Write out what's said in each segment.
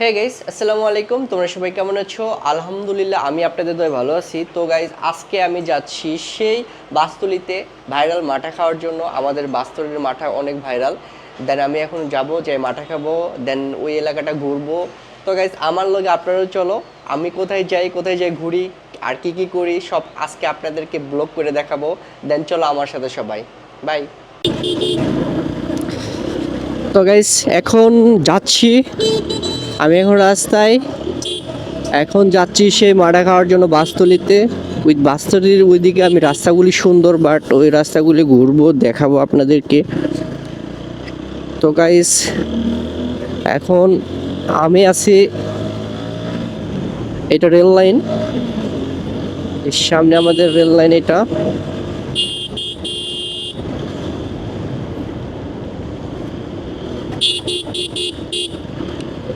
Hey guys, আসসালামু আলাইকুম। তোমরা সবাই কেমন আছো? আলহামদুলিল্লাহ, আমি আপনাদের দয়ে ভালো আছি। তো গাইস, আজকে আমি যাচ্ছি সেই বাসতলিতে ভাইরাল মাঠা খাওয়ার জন্য। আমাদের বাসতলির মাঠা অনেক ভাইরাল। দেন আমি এখন যাব, যাই মাঠা খাবো, দেন ওই এলাকাটা ঘুরবো। তো গাইস, আমার লগে আপনারাও চলো। আমি কোথায় যাই ঘুরি, আর কি কি করি সব আজকে আপনাদেরকে ব্লগ করে দেখাবো। দেন চলো আমার সাথে সবাই, বাই। তো গাইস, এখন যাচ্ছি, আমি এখন রাস্তায়, এখন যাচ্ছি সেই মাঠা খাওয়ার জন্য বাসতলিতে। ওই বাসতলির ওইদিকে আমি রাস্তাগুলি সুন্দর, বাট ওই রাস্তাগুলি ঘুরবো, দেখাবো আপনাদেরকে। তো গাইস, এখন আমি আছি, এটা রেল লাইন, এর সামনে আমাদের রেল লাইন এটা।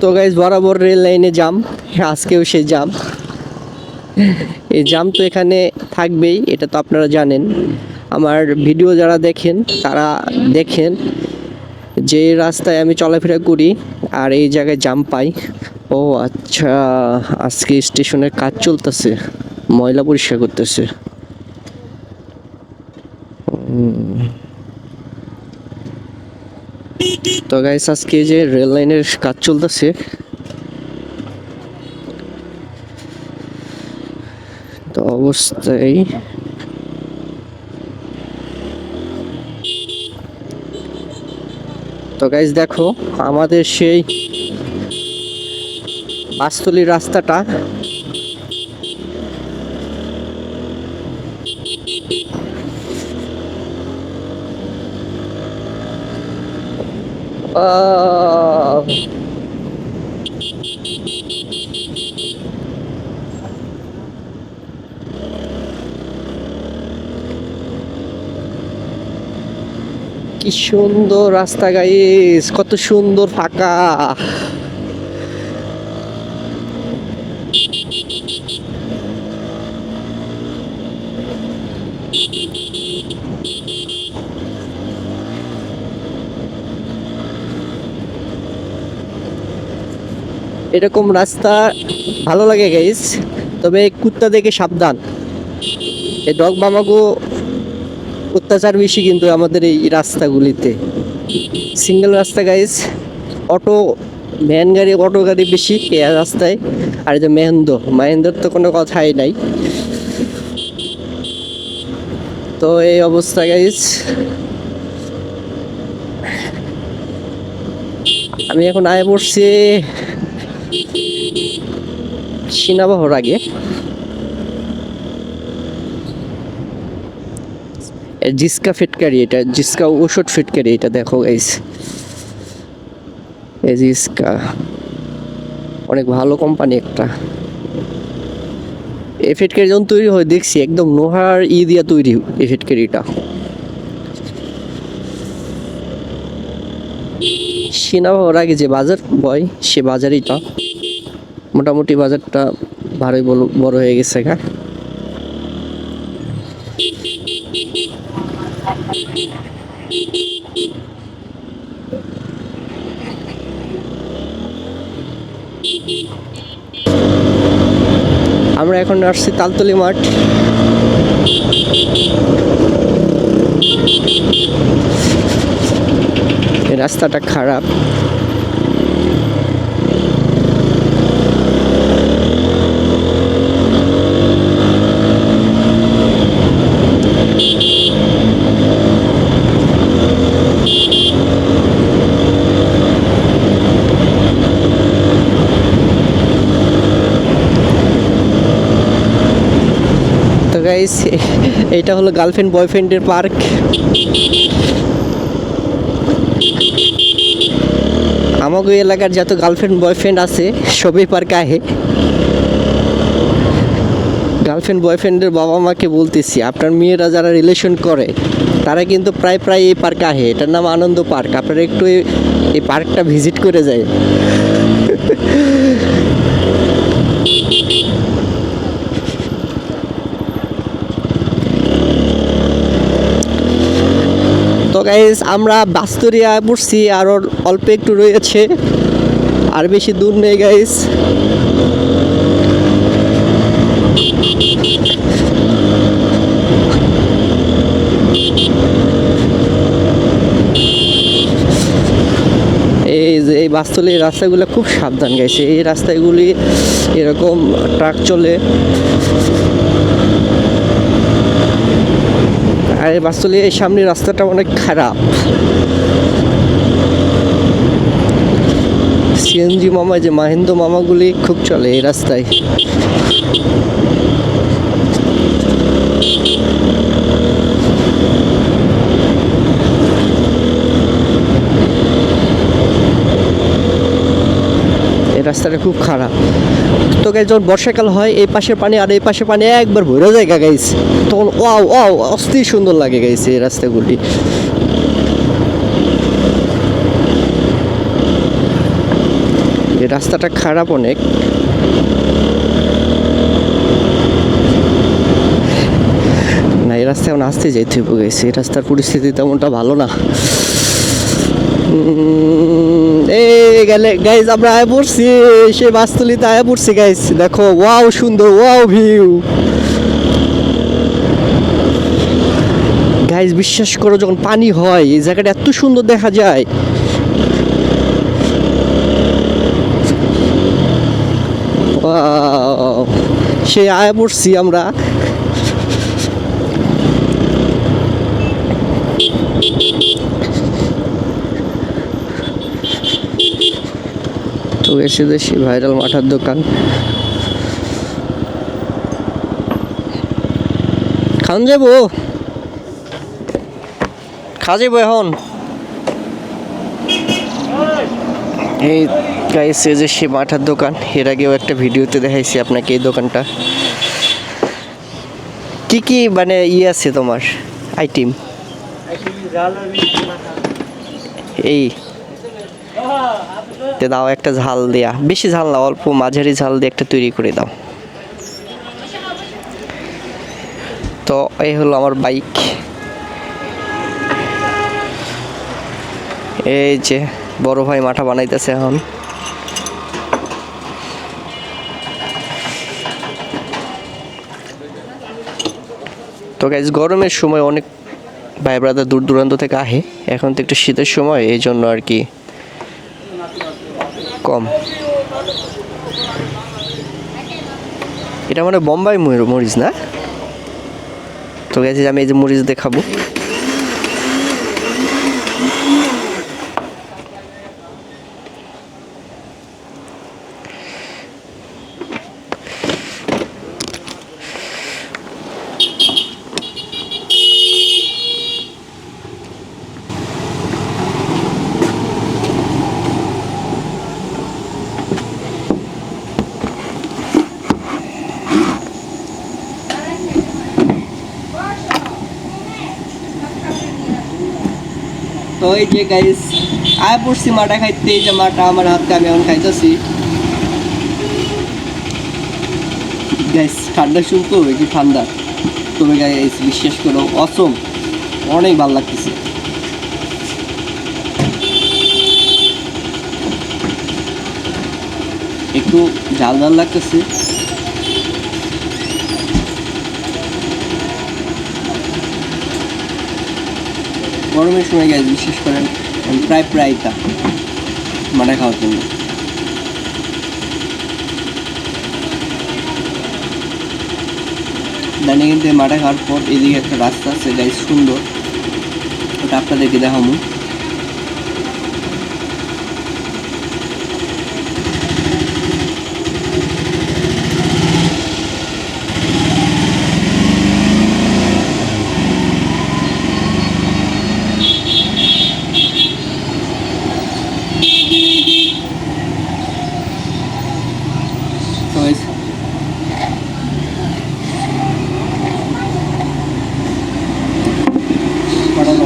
তো গাইস, বরাবর রেল লাইনে জাম, আজকেও সেই জাম। এই জাম তো এখানে থাকবেই, এটা তো আপনারা জানেন। আমার ভিডিও যারা দেখেন তারা দেখেন যে রাস্তায় আমি চলাফেরা করি আর এই জায়গায় জাম পাই। ও আচ্ছা, আজকে স্টেশনের কাজ চলতেছে, ময়লা পরিষ্কার করতেছে। তো গাইস, আজকে যে রেল লাইনের কাজ চলতেছে, তো অবস্থায় তো গাইস দেখো, আমাদের সেই বাসতলির রাস্তাটা, কি সুন্দর রাস্তা গাইস, কত সুন্দর ফাঁকা। এরকম রাস্তা ভালো লাগে গাইস, তবে কুত্তা দেখে সাবধান। এই ডগ মামাগো অত্যাচার বেশি কিন্তু আমাদের এই রাস্তাগুলিতে। সিঙ্গেল রাস্তা গাইস, অটো, ভ্যান গাড়ি, অটো গাড়ি বেশি এই রাস্তায়। আর এই যে মাহেন্দ্রর তো কোনো কথাই নাই। তো এই অবস্থা গাইস, আমি এখন আয় পড়ছি সিনাবাহর আগে। জিসকা ফিটকারি, এটা জিসকা ওষুধ ফিটকারি, এটা দেখো গাইস, এই জিসকা অনেক ভালো কোম্পানি একটা। এই ফিটকারি যখন তৈরি হয় দেখছি একদম লোহার দিয়া তৈরি এই ফিটকারিটা। সিনাবাহর আগে যে বাজার বয়, সে বাজারিটা মোটামুটি বাজারটা ভালোই বড় হয়ে গেছে গা। আমরা এখন আসছি তালতলি মাঠ। রাস্তাটা খারাপ, তো গাইস, এটা হলো গার্লফ্রেন্ড বয়ফ্রেন্ডের পার্ক। আমাকে এলাকার যত গার্লফ্রেন্ড বয়ফ্রেন্ড আছে সবই পার্কে আহে। গার্লফ্রেন্ড বয়ফ্রেন্ডের বাবা মাকে বলতেছি, আপনার মেয়েরা যারা রিলেশন করে তারা কিন্তু প্রায় এই পার্কে আহে। এটার নাম আনন্দ পার্ক, আপনারা একটু এই পার্কটা ভিজিট করে যায়। তো গাইস, আমরা বাস্তরিয়া পড়ছি, আর অল্প একটু রয়েছে। আর বেশি দূর নেই গাইস। এই যে এই বাসতলির রাস্তাগুলো খুব সাবধান গাইছে, এই রাস্তাগুলি এরকম ট্রাক চলে। আর এই বাসতলির এই সামনের রাস্তাটা অনেক খারাপ। সিএনজি মামা, যে মাহিন্দ্র মামাগুলি খুব চলে এই রাস্তায়। রাস্তাটা খুব খারাপ। তো গাইস যখন বর্ষাকাল হয় এই পাশের পানি আর এই পাশের পানি একবার ভরে যায় গাইস, তখন ওয়াও ওয়াও অস্থির সুন্দর লাগে গাইস এই রাস্তাগুলি। এই রাস্তাটা খারাপ অনেক। না এই রাস্তায় এখন আসতে যেতে হবে গাইস, এই রাস্তার পরিস্থিতি তেমনটা ভালো না। এই গেলে গাইজ আমরা আয় পড়ছি, সেই বাসতলিতে আয় পড়ছি গাইজ। দেখো ওয়াও সুন্দর, ওয়াও ভিউ গাইজ। বিশ্বাস করো যখন পানি হয় এই জায়গাটা এত সুন্দর দেখা যায়। সে আয় পড়ছি আমরা। তো এসে দেখি ভাইরাল মাঠার দোকান। খান যাবো, খা যাবো এখন। এই গাইস এই যে সে মাঠার দোকান, এর আগেও একটা ভিডিওতে দেখাইছি আপনাকে এই দোকানটা। কি কি মানে আছে তোমার আইটেম? এই দাও একটা ঝাল দেয়া, বেশি ঝাল না, অল্প মাঝারি ঝাল দিয়ে একটা তৈরি করে দাও। তো এই হলো আমার বাইক। এই যে বড় ভাই মাঠা বানাইতেছে এখন। তো গাইস গরমের সময় অনেক ভাই ব্রাদার দূর দূরান্ত থেকে আহে, এখন তো একটু শীতের সময় এই জন্য আর কি কম। এটা মানে বোম্বাই মরিচ না? তো গেছে আমি এই যে মরিচ দেখাবো। তো এই যে গাইস আয় পড়ছি মাটা খাইতে, এই যে মাটা আমার হাতে আমি এখন খাইতেছি গাইস। ঠান্ডা শুনতো কি ঠান্ডা, তবে গাইস বিশ্বাস করো অসম, অনেক ভালো লাগতেছে। একটু ঝাল ঝাল লাগতেছে। গরমের সময় গাইস বিশেষ করেন প্রায় এটা মাটা খাওয়ার জন্য। ডাইনিং থেকে মাটা খাওয়ার পর এদিকে একটা রাস্তা আছে গাইস সুন্দর, ওটা আপনাদেরকে দেখাবো।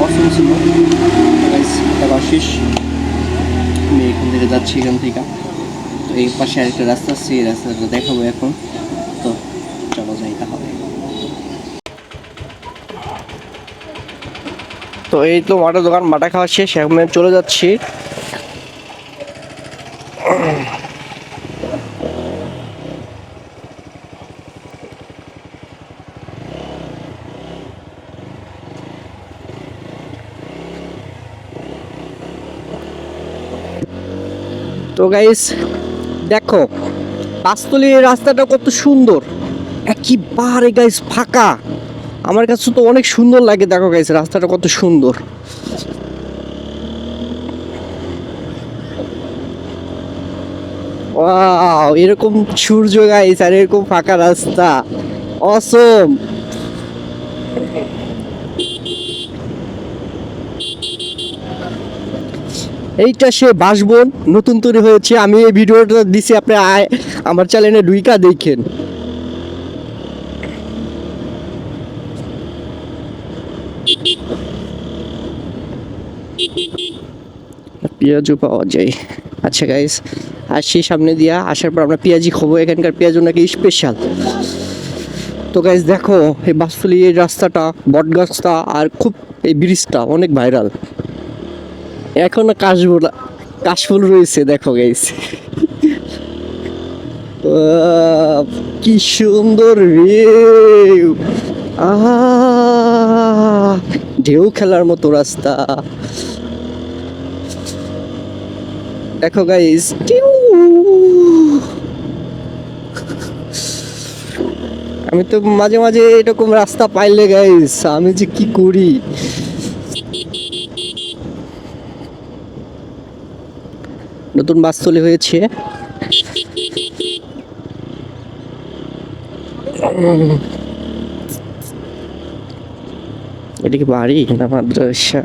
অসম ছিল এটা শেষ। আমি এখান থেকে যাচ্ছি, এখান থেকে তো এই পাশে আরেকটা রাস্তা আছে, এই রাস্তাটা দেখাবো এখন। তো চলো যাই তাহলে। তো এই তো মাটা দোকান মাটা খাওয়া শেষ, এখন চলে যাচ্ছি গাইস দেখো বাসতলীর রাস্তাটা কত সুন্দর, একেবারে গাইস ফাঁকা। আমার কাছে তো অনেক সুন্দর লাগে, দেখো গাইস রাস্তাটা কত সুন্দর। ওয়াও, এরকম সূর্য গাইস আর এরকম ফাঁকা রাস্তা, অসম। এইটা সে বাসবন নতুন তৈরি হয়েছে, আমি এই ভিডিওটা দিছি, আপনি আমার চ্যানেলে ঢুইকা দেখেন। পেঁয়াজও পাওয়া যায়। আচ্ছা গাইস, আসি সামনে দিয়া, আসার পর আমরা পেঁয়াজি খাবো, এখানকার পেঁয়াজ নাকি স্পেশাল। তো গাইস দেখো এই বাসতলী এই রাস্তাটা, বটগাছটা আর খুব এই ব্রিজটা অনেক ভাইরাল। এখনো কাশফুল রয়েছে, দেখো গাইস কি সুন্দর ভিউ, আহা ঢেউ খেলার মতো রাস্তা, দেখো গাইস। আমি তো মাঝে মাঝে এরকম রাস্তা পাইলে গাইস আমি যে কি করি। নতুন বাসতলী হয়েছে। এটা কি বাড়ি না মাদ্রাসা?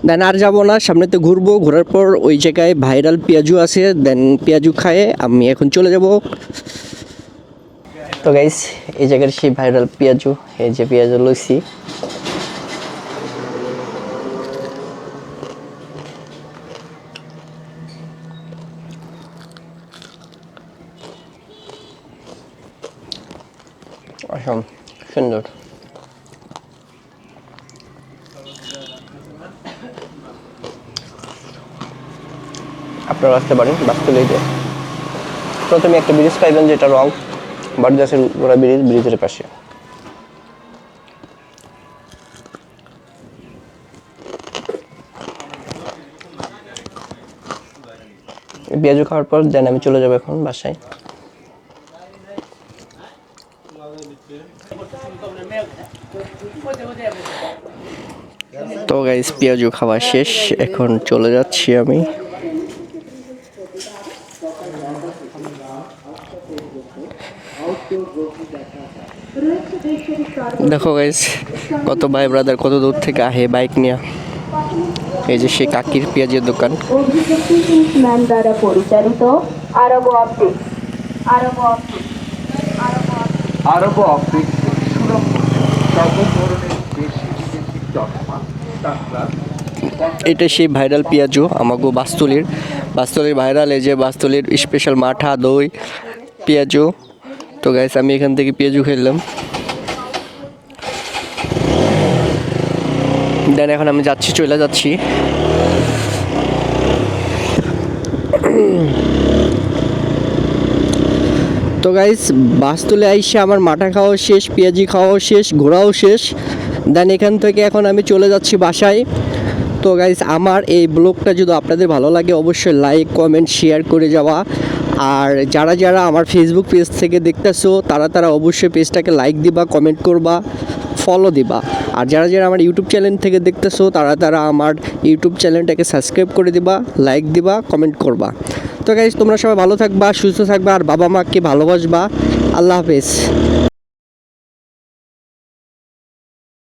দেন আর যাবো না, সামনেতে ঘুরবো, ঘোরার পর ওই জায়গায় ভাইরাল পেঁয়াজু আছে, দেন পেঁয়াজু খায়ে আমি এখন চলে যাব। তো গাইস এই জায়গার সেই ভাইরাল পেঁয়াজু, এই যে পেঁয়াজু লইছি। অসম সুন্দর। আপনারা আসতে পারেন বাসতলীতে। প্রথমে একটা ব্রিজ পাইবেন যেটা রং বটগাছের গোড়া ব্রিজ, ব্রিজের পাশে। পেঁয়াজু খাওয়ার পর দেন আমি চলে যাবো এখন বাসায়। তো গাইস পেঁয়াজু খাওয়া শেষ, এখন চলে যাচ্ছি আমি। দেখো গাইস কত ভাই ব্রাদার কত দূর থেকে আহে বাইক নিয়ে। এই যে সেই কাকির পেঁয়াজের দোকান। দ্বারা পরিচালিত আরব অপটিক এটা সেই ভাইরাল পেঁয়াজু আমাগো বাসতলীর ভাইরাল, এই যে বাসতলীর স্পেশাল মাঠা দই পেঁয়াজু। তো গাইস আমি এখান থেকে পেঁয়াজু খেলাম, দেন এখন আমি যাচ্ছি, চলে যাচ্ছি। তো গাইস বাসতলে আইসা আমার মাঠা খাওয়া শেষ, পেঁয়াজি খাওয়াও শেষ, ঘোরাও শেষ, দেন এখান থেকে এখন আমি চলে যাচ্ছি বাসায়। তো গাইস আমার এই ব্লগটা যদি আপনাদের ভালো লাগে অবশ্যই লাইক কমেন্ট শেয়ার করে যাওয়া। আর যারা যারা আমার ফেসবুক পেজ থেকে দেখতেছো তারা অবশ্যই পেজটাকে লাইক দিবা, কমেন্ট করবা, ফলো দিবা। আর যারা যারা আমার ইউটিউব চ্যানেল থেকে দেখতেছো তারা আমার ইউটিউব চ্যানেলটাকে সাবস্ক্রাইব করে দিবা, লাইক দিবা, কমেন্ট করবা। তো গাইস তোমরা সবাই ভালো থাকবা, সুস্থ থাকবা, আর বাবা মাকে ভালোবাসবা। আল্লাহ হাফেজ।